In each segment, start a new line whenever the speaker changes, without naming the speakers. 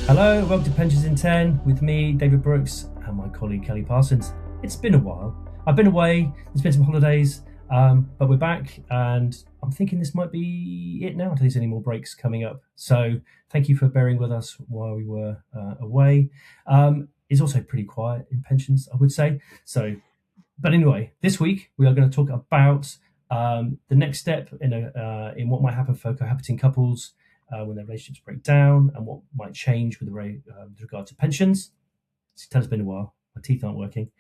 Hello, welcome to Pensions in 10 with me, David Brooks, and my colleague Kelly Parsons. It's been a while. I've been away, there's been some holidays, but we're back, and I'm thinking this might be it now. I don't think there's any more breaks coming up. So thank you for bearing with us while we were away. It's also pretty quiet in pensions, I would say. But anyway, this week we are going to talk about the next step in what might happen for cohabiting couples when their relationships break down, and what might change with regard to pensions. It's been a while. My teeth aren't working.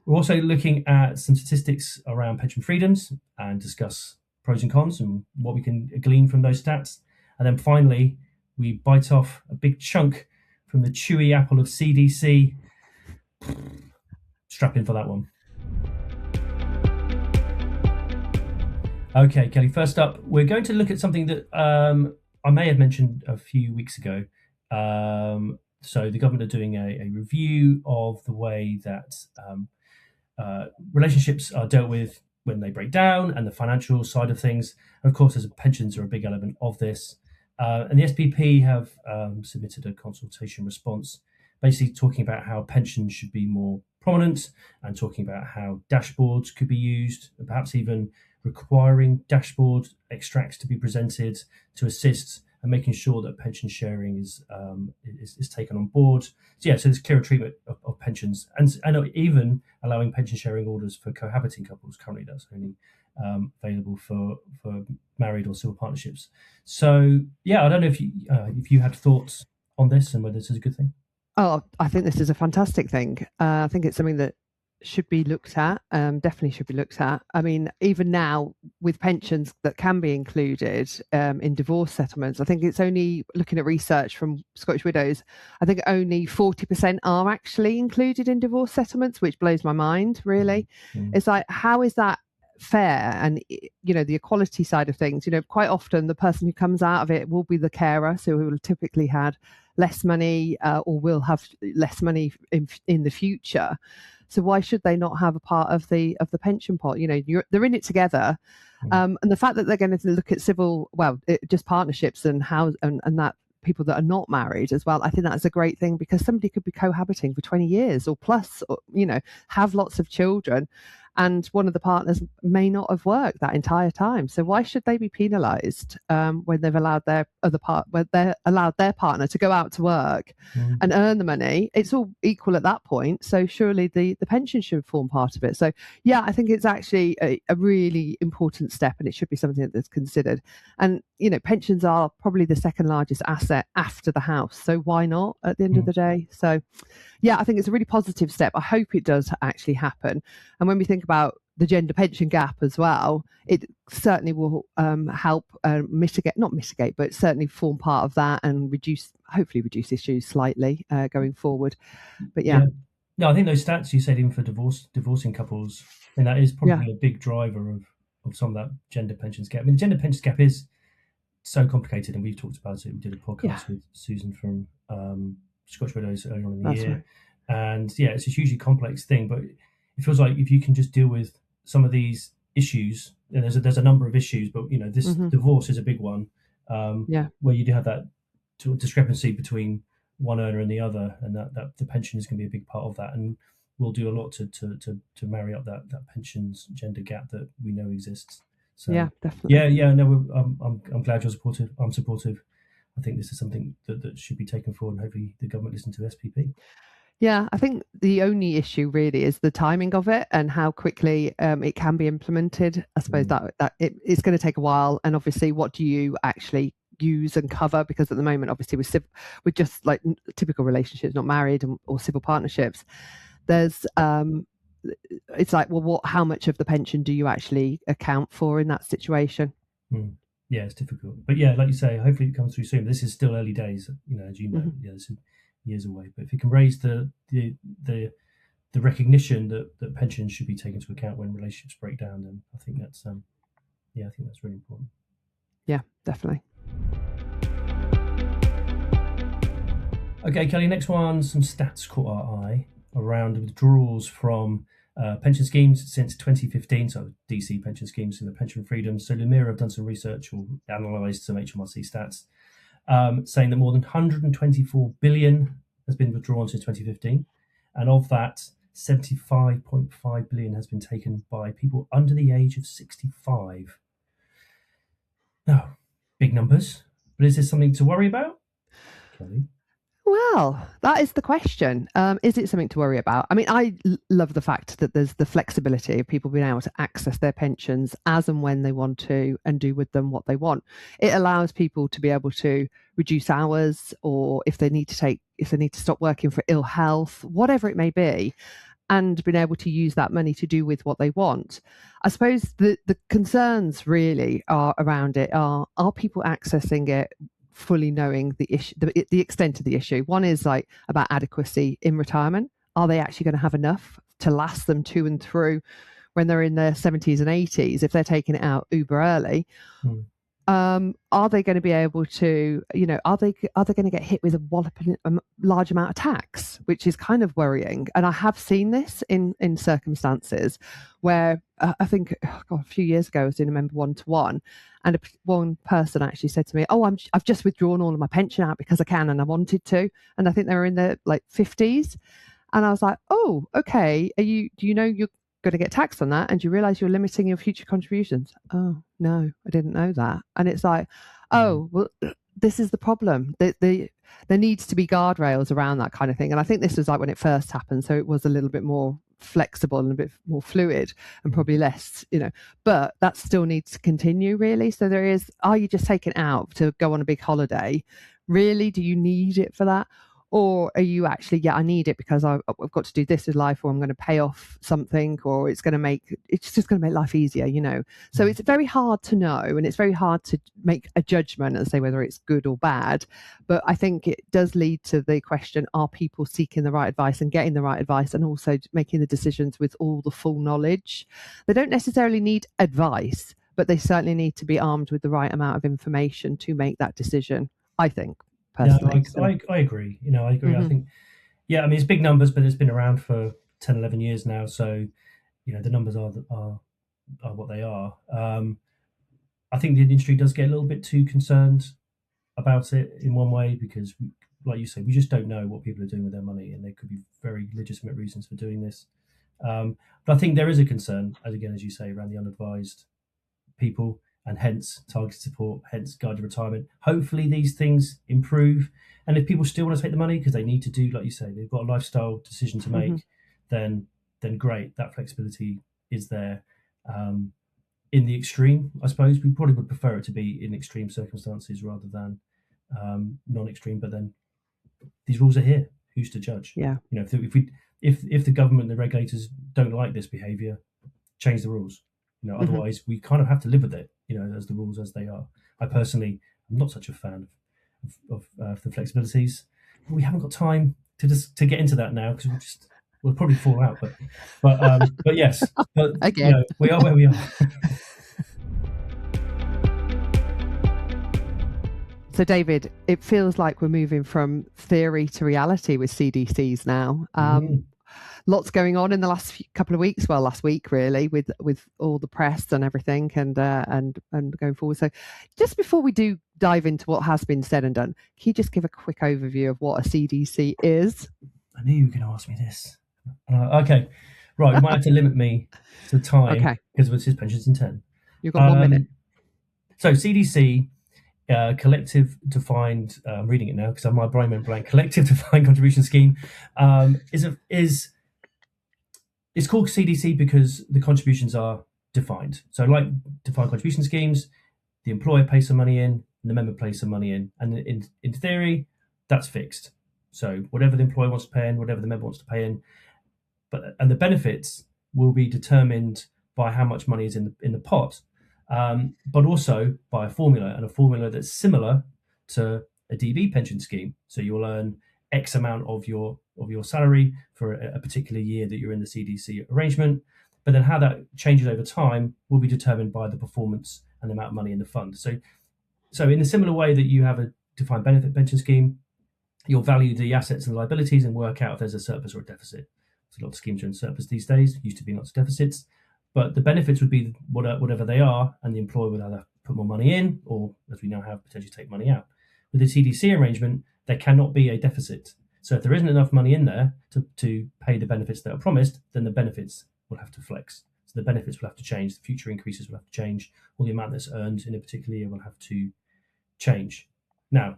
We're also looking at some statistics around pension freedoms and discuss pros and cons and what we can glean from those stats. And then finally, we bite off a big chunk from the chewy apple of CDC. Strap in for that one. Okay, Kelly, first up, we're going to look at something that I may have mentioned a few weeks ago. So the government are doing a review of the way that relationships are dealt with when they break down and the financial side of things. And of course, pensions are a big element of this. And the SPP have submitted a consultation response, basically talking about how pensions should be more prominent and talking about how dashboards could be used, and perhaps even requiring dashboard extracts to be presented to assist and making sure that pension sharing is taken on board. So there's clearer treatment of pensions, and even allowing pension sharing orders for cohabiting couples. Currently, that's only available for married or civil partnerships. So I don't know if you had thoughts on this and whether this is a good thing.
Oh, I think this is a fantastic thing. I think it's something that should be looked at, definitely should be looked at. I mean, even now with pensions that can be included in divorce settlements, I think it's only, looking at research from Scottish Widows, I think only 40% are actually included in divorce settlements, which blows my mind, really. Mm-hmm. It's like, how is that fair? And the equality side of things, quite often the person who comes out of it will be the carer, so who will typically had less money or will have less money in the future. So why should they not have a part of the pension pot? They're in it together, and the fact that they're going to look at just partnerships and and that people that are not married as well, I think that's a great thing, because somebody could be cohabiting for 20 years or plus, or, have lots of children, and one of the partners may not have worked that entire time. So why should they be penalised when they've allowed their partner to go out to work and earn the money? It's all equal at that point. So surely the pension should form part of it. So I think it's actually a really important step, and it should be something that's considered. And pensions are probably the second largest asset after the house. So why not at the end of the day? So I think it's a really positive step. I hope it does actually happen. And when we think about the gender pension gap as well, it certainly will help not mitigate, but certainly form part of that and hopefully reduce issues slightly going forward. But
No, I think those stats you said, even for divorcing couples, and that is probably a big driver of some of that gender pensions gap. I mean, the gender pensions gap is so complicated, and we've talked about it. We did a podcast with Susan from Scottish Widows earlier on in the year. Right. And it's a hugely complex thing, but it feels like if you can just deal with some of these issues, and there's a number of issues, but this divorce is a big one, where you do have that discrepancy between one earner and the other, and that the pension is going to be a big part of that, and we'll do a lot to marry up that pensions gender gap that we know exists. So definitely. I'm glad you're supportive. I'm supportive. I think this is something that should be taken forward, and hopefully the government listen to SPP.
Yeah, I think the only issue really is the timing of it and how quickly it can be implemented. I suppose that it's going to take a while, and obviously, what do you actually use and cover? Because at the moment, obviously, with just like typical relationships, not married or civil partnerships, there's it's like, well, how much of the pension do you actually account for in that situation?
Yeah, it's difficult, but like you say, hopefully it comes through soon. This is still early days, as you know. This is years away, but if you can raise the recognition that pensions should be taken into account when relationships break down, then I think that's really important.
Yeah, definitely.
Okay, Kelly, next one, some stats caught our eye around withdrawals from pension schemes since 2015, so DC pension schemes in the pension freedom. So Lumira have done some research or analysed some HMRC stats saying that more than 124 billion has been withdrawn since 2015, and of that, 75.5 billion has been taken by people under the age of 65. Now, big numbers, but is this something to worry about, Kelly?
Well, that is the question. Is it something to worry about? I mean, I love the fact that there's the flexibility of people being able to access their pensions as and when they want to and do with them what they want. It allows people to be able to reduce hours, or if they need to stop working for ill health, whatever it may be, and being able to use that money to do with what they want. I suppose the concerns really are around it are people accessing it fully knowing the issue, the extent of the issue? One is like about adequacy in retirement. Are they actually going to have enough to last them to and through when they're in their 70s and 80s if they're taking it out uber early? Are they going to be able to, are they going to get hit with a walloping large amount of tax, which is kind of worrying. And I have seen this in circumstances where I think a few years ago I was doing a member one-to-one, and one person actually said to me, I've just withdrawn all of my pension out because I can and I wanted to, and I think they were in their 50s, and I was like, oh, okay, do you know you're going to get taxed on that, and you realize you're limiting your future contributions? Oh no, I didn't know that. And it's like, oh well, this is the problem. There needs to be guardrails around that kind of thing. And I think this was like when it first happened, so it was a little bit more flexible and a bit more fluid and probably less, but that still needs to continue really. So there is, are you just taking it out to go on a big holiday? Really, do you need it for that? Or are you actually, I need it because I've got to do this with life, or I'm going to pay off something, or it's just going to make life easier, So it's very hard to know, and it's very hard to make a judgment and say whether it's good or bad. But I think it does lead to the question, are people seeking the right advice and getting the right advice, and also making the decisions with all the full knowledge? They don't necessarily need advice, but they certainly need to be armed with the right amount of information to make that decision, I think. Personally.
I agree. I agree. Mm-hmm. I think, it's big numbers, but it's been around for 10, 11 years now. So, the numbers are what they are. I think the industry does get a little bit too concerned about it in one way, because, like you say, we just don't know what people are doing with their money, and there could be very legitimate reasons for doing this. But I think there is a concern, as you say, around the unadvised people, and hence targeted support, hence guided retirement. Hopefully these things improve. And if people still want to take the money because they need to do, like you say, they've got a lifestyle decision to make, then great, that flexibility is there. In the extreme, I suppose, we probably would prefer it to be in extreme circumstances rather than non-extreme, but then these rules are here. Who's to judge?
Yeah.
If the government, the regulators don't like this behaviour, change the rules. Otherwise we kind of have to live with it, as the rules as they are. I personally am not such a fan of the flexibilities. We haven't got time to get into that now, because we'll probably fall out. But yes, but again, we are where we are.
So, David, it feels like we're moving from theory to reality with CDCs now. Lots going on in the last couple of weeks. Well, last week really, with all the press and everything, and going forward. So, just before we do dive into what has been said and done, can you just give a quick overview of what a CDC is?
I knew you were going to ask me this. Okay, right. You might have to limit me to time,
okay,
because this is pensions in 10.
You've got 1 minute.
So CDC. Collective defined, I'm reading it now because my brain went blank. Collective defined contribution scheme is it's called CDC because the contributions are defined. So, like defined contribution schemes, the employer pays some money in, and the member pays some money in, and in theory, that's fixed. So, whatever the employer wants to pay in, whatever the member wants to pay in, and the benefits will be determined by how much money is in the pot. But also by a formula that's similar to a DB pension scheme. So you'll earn X amount of your salary for a particular year that you're in the CDC arrangement. But then how that changes over time will be determined by the performance and the amount of money in the fund. So in a similar way that you have a defined benefit pension scheme, you'll value the assets and liabilities and work out if there's a surplus or a deficit. So a lot of schemes are in surplus these days, used to be lots of deficits. But the benefits would be whatever they are, and the employer would either put more money in, or, as we now have, potentially take money out. With a CDC arrangement, there cannot be a deficit. So if there isn't enough money in there to pay the benefits that are promised, then the benefits will have to flex. So the benefits will have to change, the future increases will have to change, or the amount that's earned in a particular year will have to change. Now,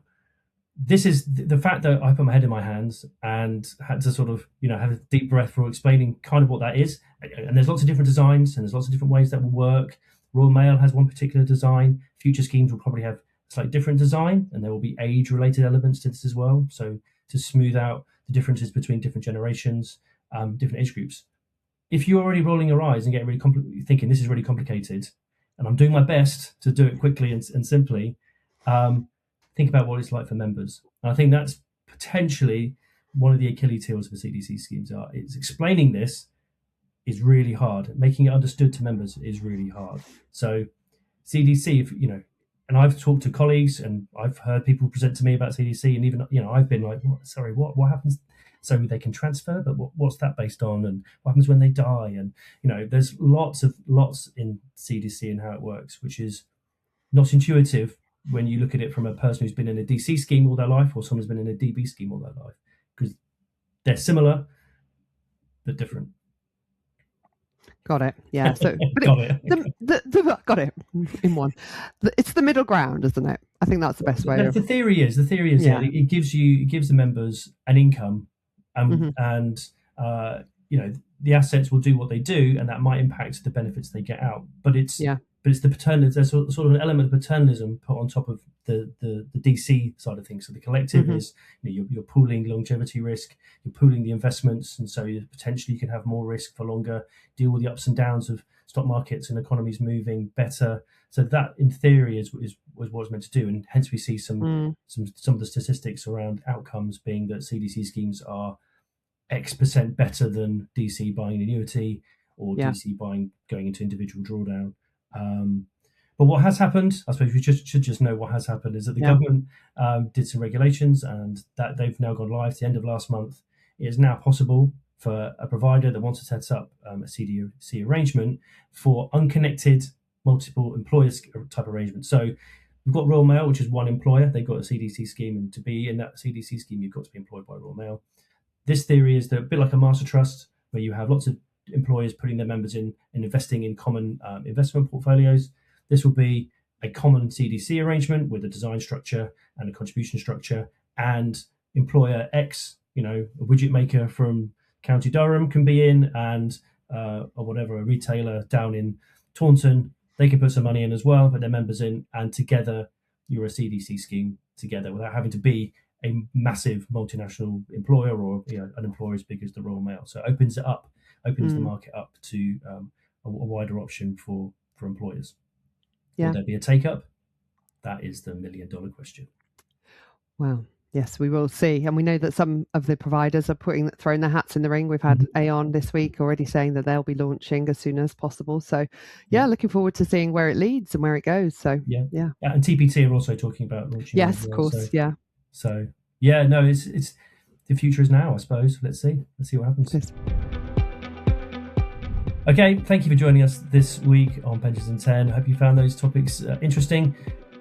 this is the fact that I put my head in my hands and had to sort of, have a deep breath for explaining kind of what that is. And there's lots of different designs and there's lots of different ways that will work. Royal Mail has one particular design. Future schemes will probably have a slightly different design, and there will be age-related elements to this as well. So to smooth out the differences between different generations, different age groups. If you're already rolling your eyes and getting really thinking this is really complicated, and I'm doing my best to do it quickly and simply, think about what it's like for members. And I think that's potentially one of the Achilles heels of the CDC schemes. It's explaining this is really hard. Making it understood to members is really hard. So CDC, and I've talked to colleagues and I've heard people present to me about CDC, and even, I've been like, what happens? So they can transfer, but what's that based on? And what happens when they die? And, there's lots in CDC and how it works, which is not intuitive when you look at it from a person who's been in a DC scheme all their life or someone's been in a DB scheme all their life, because they're similar, but different.
Got it. Yeah. So
got it.
Got it in one. It's the middle ground, isn't it? I think that's the best way.
The theory is yeah. It gives the members an income, and the assets will do what they do, and that might impact the benefits they get out. But it's the paternalism. There's sort of an element of paternalism put on top of the DC side of things. So the collective is you're pooling longevity risk, you're pooling the investments, and so potentially you can have more risk for longer, deal with the ups and downs of stock markets and economies moving better. So that, in theory, is what it's meant to do, and hence we see some of the statistics around outcomes being that CDC schemes are X% better than DC buying an annuity or DC going into individual drawdown. But what has happened, I suppose we should just know what has happened, is that the government did some regulations, and that they've now gone live at the end of last month. It is now possible for a provider that wants to set up a CDC arrangement for unconnected multiple employers type arrangement. So we've got Royal Mail, which is one employer. They've got a CDC scheme, and to be in that CDC scheme, you've got to be employed by Royal Mail. This theory is that a bit like a master trust, where you have lots of employers putting their members in and investing in common investment portfolios. This will be a common CDC arrangement with a design structure and a contribution structure, and employer X, a widget maker from County Durham can be in, and or whatever, a retailer down in Taunton, they can put some money in as well, put their members in, and together you're a CDC scheme together without having to be a massive multinational employer or an employer as big as the Royal Mail. So it opens the market up to a wider option for employers. Will there be a take-up? That is the $1 million question.
Wow. Yes, we will see. And we know that some of the providers are throwing their hats in the ring. We've had Aon this week already saying that they'll be launching as soon as possible. So, looking forward to seeing where it leads and where it goes. So, yeah. And
TPT are also talking about launching.
Yes, of course.
So, it's the future is now, I suppose. Let's see what happens.
Yes.
Okay, thank you for joining us this week on Pensions in 10. I hope you found those topics interesting.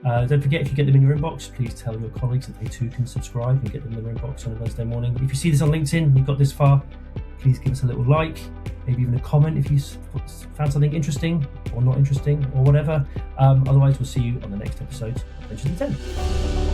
Don't forget, if you get them in your inbox, please tell your colleagues that they too can subscribe and get them in their inbox on a Wednesday morning. If you see this on LinkedIn and you've got this far, please give us a little like, maybe even a comment if you found something interesting or not interesting or whatever. Otherwise, we'll see you on the next episode of Pensions in 10.